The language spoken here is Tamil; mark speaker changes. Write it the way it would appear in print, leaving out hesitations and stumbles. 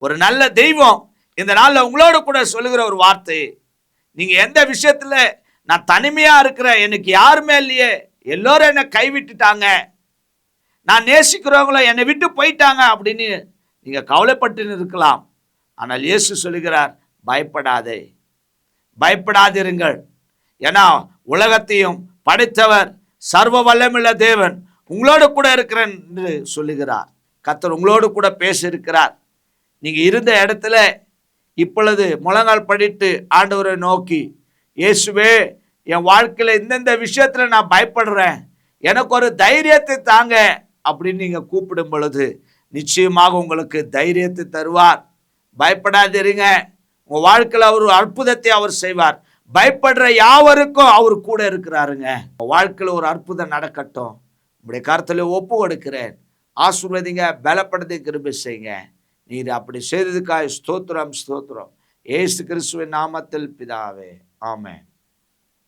Speaker 1: ஒரு நல்ல தெய்வம் இந்த நாள்ல உங்களோடு கூட சொல்லுகிற ஒரு வார்த்தை, நீங்க எந்த விஷயத்துல நான் தனிமையா இருக்கிறேன், எனக்கு யாருமே இல்லையே, எல்லோரும் என்னை கைவிட்டுட்டாங்க, நான் நேசிக்கிறவங்கள என்னை விட்டு போயிட்டாங்க அப்படின்னு நீங்க கவலைப்பட்டு இருக்கலாம். ஆனால் இயேசு சொல்லுகிறார், பயப்படாதே, பயப்படாதிருங்கள். ஏன்னா உலகத்தையும் படைத்தவர் சர்வ வல்லமுள்ள தேவன் உங்களோடு கூட இருக்கிறேன் என்று சொல்லுகிறார். கர்த்தர் உங்களோடு கூட பேச இருக்கிறார். நீங்க இருந்த இடத்துல இப்பொழுது முழங்கால் படிட்டு ஆண்டவரை நோக்கி, இயேசுவே என் வாழ்க்கையில இந்தந்த விஷயத்துல நான் பயப்படுறேன், எனக்கு ஒரு தைரியத்தை தாங்க அப்படின்னு நீங்க கூப்பிடும் பொழுது நிச்சயமாக உங்களுக்கு தைரியத்தை தருவார். பயப்படாதிருங்க. உங்க வாழ்க்கையில அவர் அற்புதத்தை அவர் செய்வார். பயப்படுற யாவருக்கும் அவர் கூட இருக்கிறாருங்க. வாழ்க்கையில ஒரு அற்புதம் நடக்கட்டும். உங்களுடைய கருத்துல ஒப்பு கொடுக்கிறேன். ஆசீர்வதிங்க, பலப்படுத்தி கிருபை செய்யுங்க. நீர் அப்படி செய்ததுக்காக ஸ்தோத்திரம், ஸ்தோத்திரம். இயேசு கிறிஸ்துவின் நாமத்தில் பிதாவே, ஆமென்.